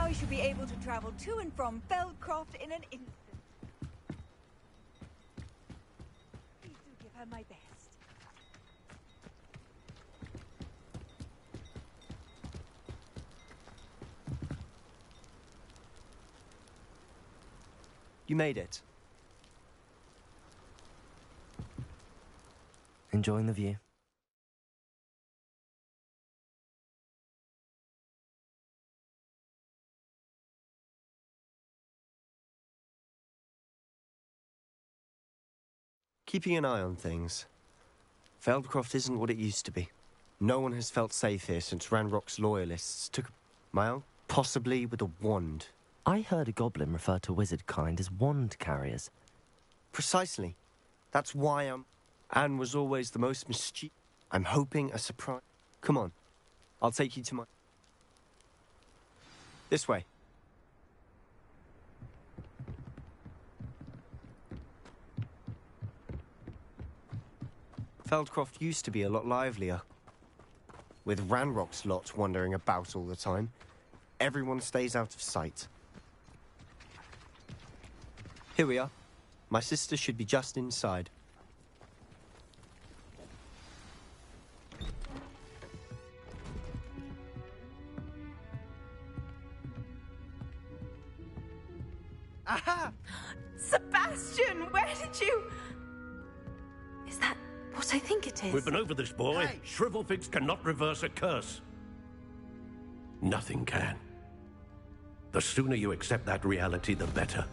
I should be able to travel to and from Feldcroft in an instant. Please do give her my best. You made it. Enjoying the view? Keeping an eye on things. Feldcroft isn't what it used to be. No one has felt safe here since Ranrock's loyalists took my uncle, possibly with a wand. I heard a goblin refer to wizard kind as wand carriers. Precisely. That's why Anne was always the most mischievous. I'm hoping a surprise. Come on. I'll take you to my... This way. Feldcroft used to be a lot livelier. With Ranrock's lot wandering about all the time, everyone stays out of sight. Here we are. My sister should be just inside. Aha! Sebastian, where did you... Is that what I think it is? We've been over this, boy. Hey. Shrivelfix cannot reverse a curse. Nothing can. The sooner you accept that reality, the better.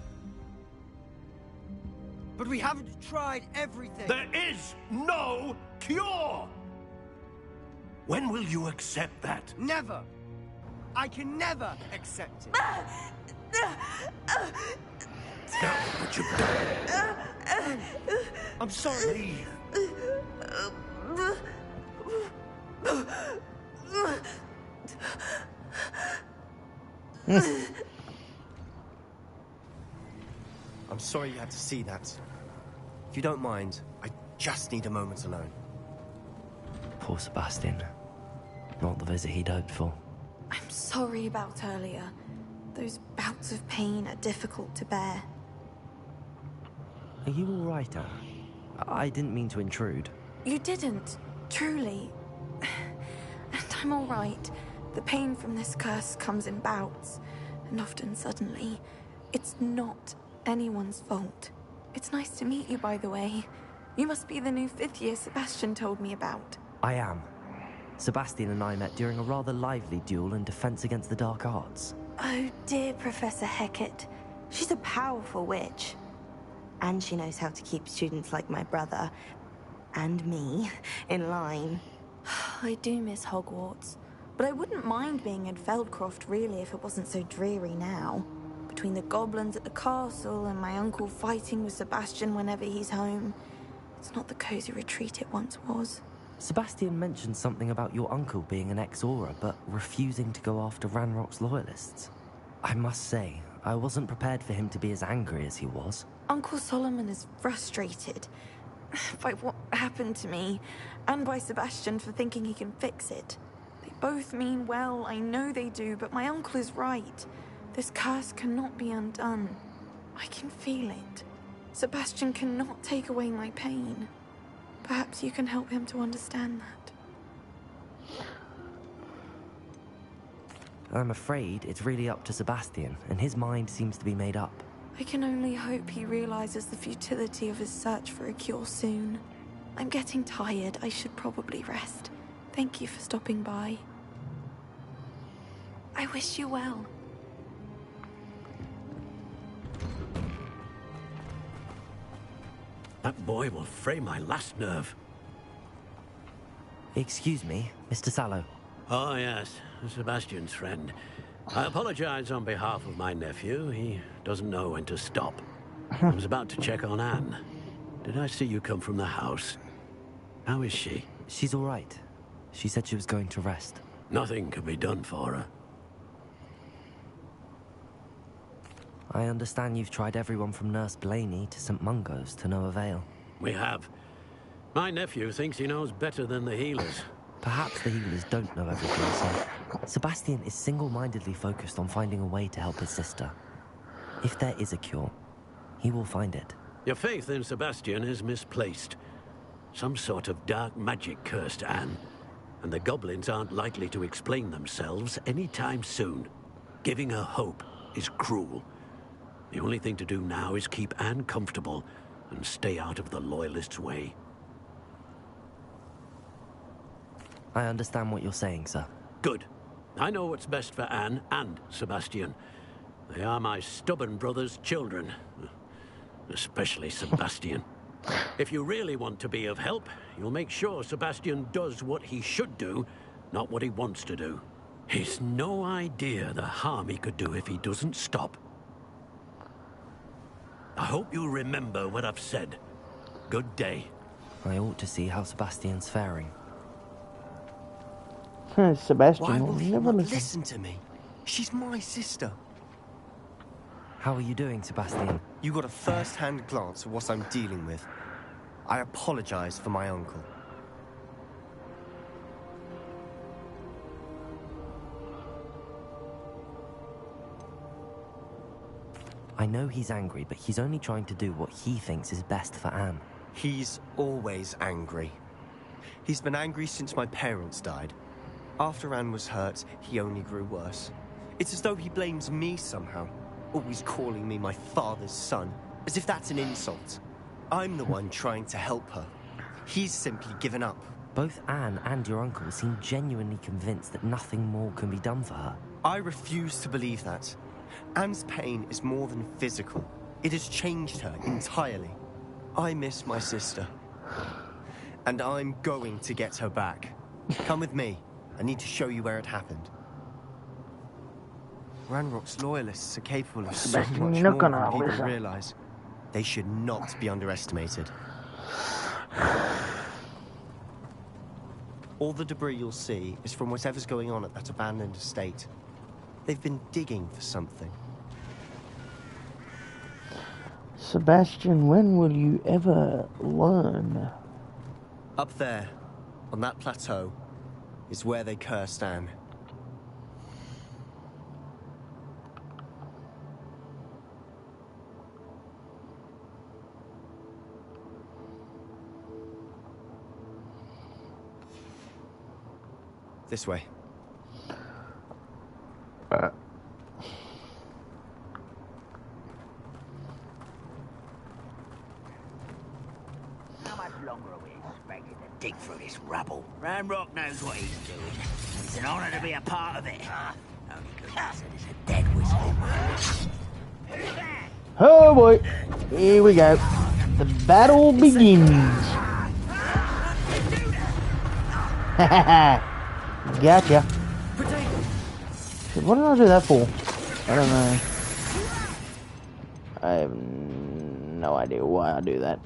But we haven't tried everything. There is no cure! When will you accept that? Never. I can never accept it. Now, what you've done. I'm sorry. Leave. I'm sorry you had to see that. If you don't mind, I just need a moment alone. Poor Sebastian. Not the visit he'd hoped for. I'm sorry about earlier. Those bouts of pain are difficult to bear. Are you all right, Anne? I didn't mean to intrude. You didn't, truly. And I'm all right. The pain from this curse comes in bouts, and often suddenly. It's not anyone's fault. It's nice to meet you, by the way. You must be the new 5th year Sebastian told me about. I am. Sebastian and I met during a rather lively duel in defense against the dark arts. Oh dear, Professor Hecat. She's a powerful witch. And she knows how to keep students like my brother, and me, in line. I do miss Hogwarts, but I wouldn't mind being in Feldcroft, really, if it wasn't so dreary now. Between the goblins at the castle and my uncle fighting with Sebastian whenever he's home, it's not the cozy retreat it once was. Sebastian mentioned something about your uncle being an ex-Auror, but refusing to go after Ranrock's loyalists. I must say, I wasn't prepared for him to be as angry as he was. Uncle Solomon is frustrated by what happened to me, and by Sebastian for thinking he can fix it. They both mean well, I know they do, but my uncle is right. This curse cannot be undone. I can feel it. Sebastian cannot take away my pain. Perhaps you can help him to understand that. I'm afraid it's really up to Sebastian, and his mind seems to be made up. I can only hope he realizes the futility of his search for a cure soon. I'm getting tired. I should probably rest. Thank you for stopping by. I wish you well. That boy will fray my last nerve. Excuse me, Mr. Sallow. Oh, yes, Sebastian's friend. I apologize on behalf of my nephew. He doesn't know when to stop. I was about to check on Anne. Did I see you come from the house? How is she? She's all right. She said she was going to rest. Nothing can be done for her. I understand you've tried everyone from Nurse Blaney to St. Mungo's to no avail. We have. My nephew thinks he knows better than the healers. Perhaps the healers don't know everything, so... Sebastian is single-mindedly focused on finding a way to help his sister. If there is a cure, he will find it. Your faith in Sebastian is misplaced. Some sort of dark magic cursed Anne, and the goblins aren't likely to explain themselves anytime soon. Giving her hope is cruel. The only thing to do now is keep Anne comfortable and stay out of the Loyalists' way. I understand what you're saying, sir. Good. I know what's best for Anne and Sebastian. They are my stubborn brother's children. Especially Sebastian. If you really want to be of help, you'll make sure Sebastian does what he should do, not what he wants to do. He's no idea the harm he could do if he doesn't stop. I hope you'll remember what I've said. Good day. I ought to see how Sebastian's faring. Sebastian Why will will he never not listen. listen to me? She's my sister. How are you doing, Sebastian? You got a first-hand glance at what I'm dealing with. I apologize for my uncle. I know he's angry, but he's only trying to do what he thinks is best for Anne. He's always angry. He's been angry since my parents died. After Anne was hurt, he only grew worse. It's as though he blames me somehow, always calling me my father's son, as if that's an insult. I'm the one trying to help her. He's simply given up. Both Anne and your uncle seem genuinely convinced that nothing more can be done for her. I refuse to believe that. Anne's pain is more than physical. It has changed her entirely. I miss my sister. And I'm going to get her back. Come with me. I need to show you where it happened. Ranrock's Loyalists are capable of so Sebastian, much you're more not than gonna people listen. realize. They should not be underestimated. All the debris you'll see is from whatever's going on at that abandoned estate. They've been digging for something. Sebastian, when will you ever learn? Up there, on that plateau, is where they cursed Anne. This way. How much longer are we expected to dig through this rubble? Ranrock knows what he's doing. It's an honor to be a part of it. Only goodness it is a dead whistle. Oh boy, here we go. The battle begins. Gotcha. What did I do that for? I don't know. I have no idea why I do that.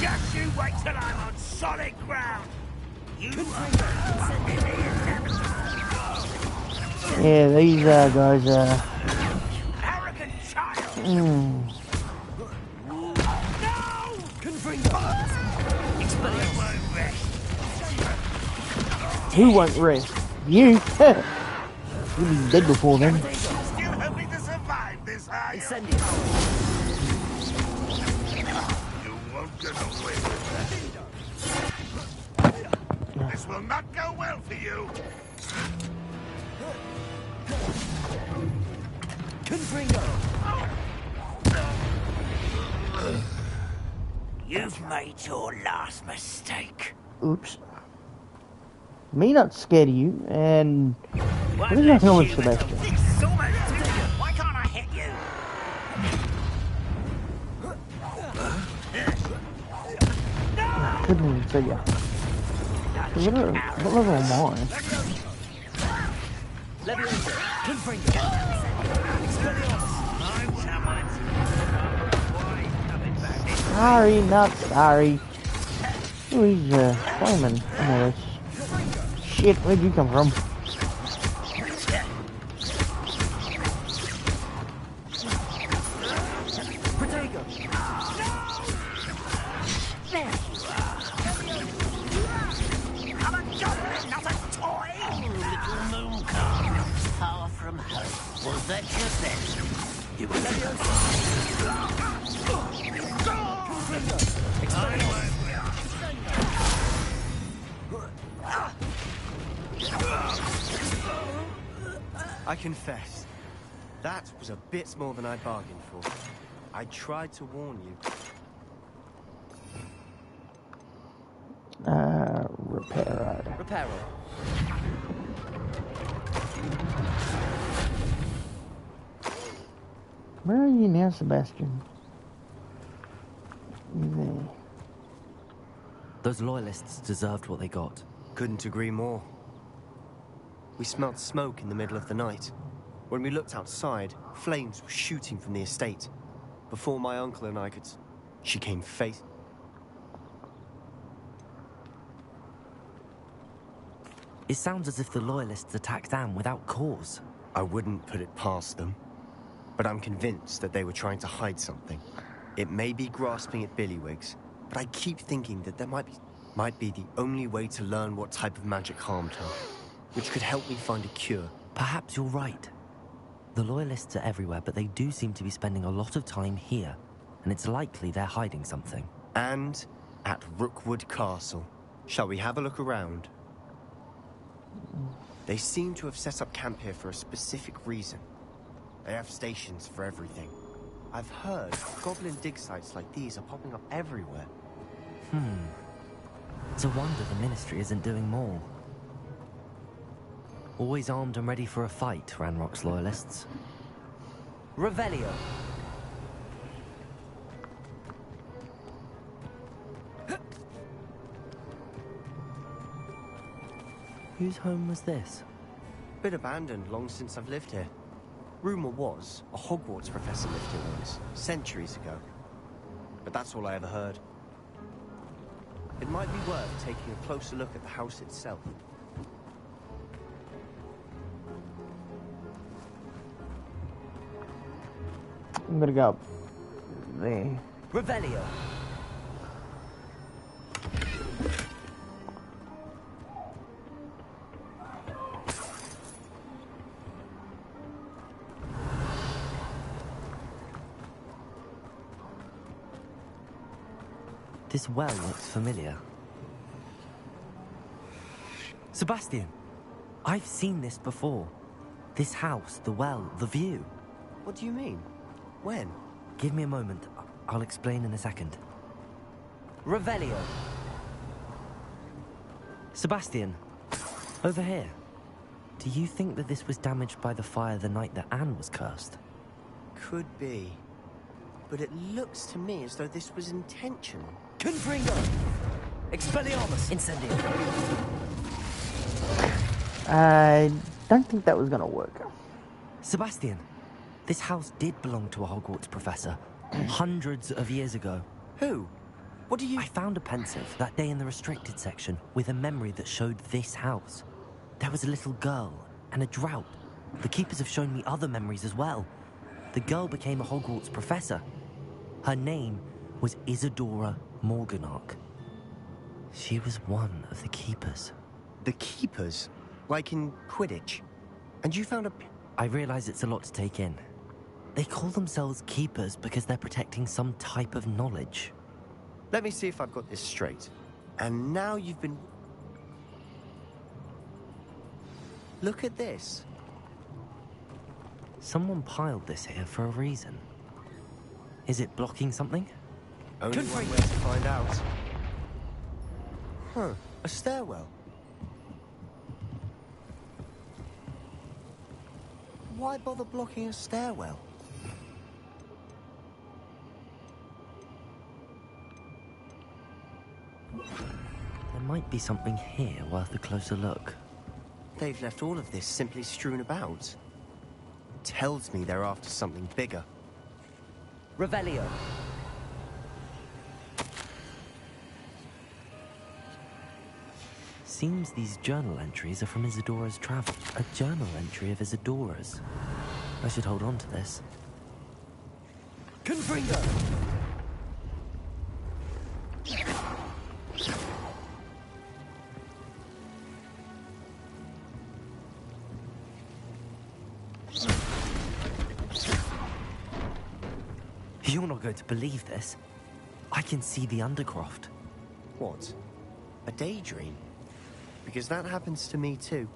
Just you wait till I'm on solid ground. Yeah, these guys Arrogant child. mm, who won't rest? You? You'll be dead before then. Still hoping to survive this, are you? You won't get away with that. This will not go well for you. You've made your last mistake. Oops. Me not scared of you, and what is going on with Sebastian? Why can't I hit you? Couldn't even see ya. What level am I? Sorry, not sorry. Oh, he's flaming. Oh, this. Shit, where'd you come from? I'm a goblin, not a toy. Was that just then? You will let I confess, that was a bit more than I bargained for. I tried to warn you. Reparo. Reparo. Where are you now, Sebastian? You there? Those loyalists deserved what they got. Couldn't agree more. We smelled smoke in the middle of the night. When we looked outside, flames were shooting from the estate. Before my uncle and I could... She came face... It sounds as if the loyalists attacked Anne without cause. I wouldn't put it past them. But I'm convinced that they were trying to hide something. It may be grasping at billywhigs, but I keep thinking that there might be the only way to learn what type of magic harmed her, which could help me find a cure. Perhaps you're right. The loyalists are everywhere, but they do seem to be spending a lot of time here, and it's likely they're hiding something. And at Rookwood Castle. Shall we have a look around? They seem to have set up camp here for a specific reason. They have stations for everything. I've heard goblin dig sites like these are popping up everywhere. It's a wonder the Ministry isn't doing more. Always armed and ready for a fight, Ranrock's loyalists. Revelio. Whose home was this? Been abandoned long since I've lived here. Rumor was a Hogwarts professor lived here once, centuries ago. But that's all I ever heard. It might be worth taking a closer look at the house itself. I'm gonna go there. Revelio. This well looks familiar. Sebastian, I've seen this before. This house, the well, the view. What do you mean? When? Give me a moment. I'll explain in a second. Revelio. Sebastian, over here. Do you think that this was damaged by the fire the night that Anne was cursed? Could be. But it looks to me as though this was intentional. Confringo! Expelliarmus! Incendio! I don't think that was gonna work. Sebastian, this house did belong to a Hogwarts professor hundreds of years ago. Who? What do you... I found a pensive that day in the restricted section with a memory that showed this house. There was a little girl and a drought. The keepers have shown me other memories as well. The girl became a Hogwarts professor. Her name was Isadora Morganach. She was one of the keepers. The keepers? Like in Quidditch? And you found a... I realize it's a lot to take in. They call themselves keepers because they're protecting some type of knowledge. Let me see if I've got this straight. And now you've been... Look at this. Someone piled this here for a reason. Is it blocking something? Only one way to find out. Huh, a stairwell. Why bother blocking a stairwell? There might be something here worth a closer look. They've left all of this simply strewn about. Tells me they're after something bigger. Revelio. Seems these journal entries are from Isadora's travel. A journal entry of Isadora's. I should hold on to this. Confringo! You're not going to believe this. I can see the Undercroft. What? A daydream? Because that happens to me too.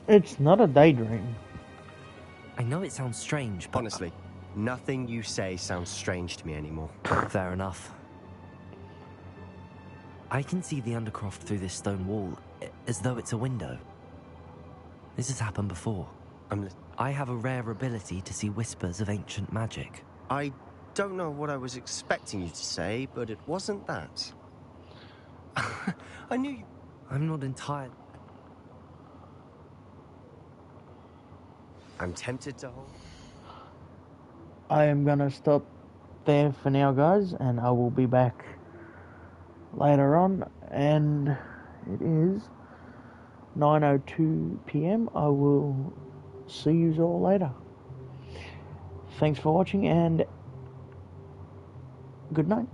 It's not a daydream. I know it sounds strange, but... Honestly, nothing you say sounds strange to me anymore. Fair enough. I can see the Undercroft through this stone wall, as though it's a window. This has happened before. I have a rare ability to see whispers of ancient magic. I don't know what I was expecting you to say, but it wasn't that. I knew you... I'm not entirely... I'm tempted to hold... I am gonna stop there for now, guys, and I will be back later on. And it is 9:02 p.m. I will see you all later. Thanks for watching, and good night.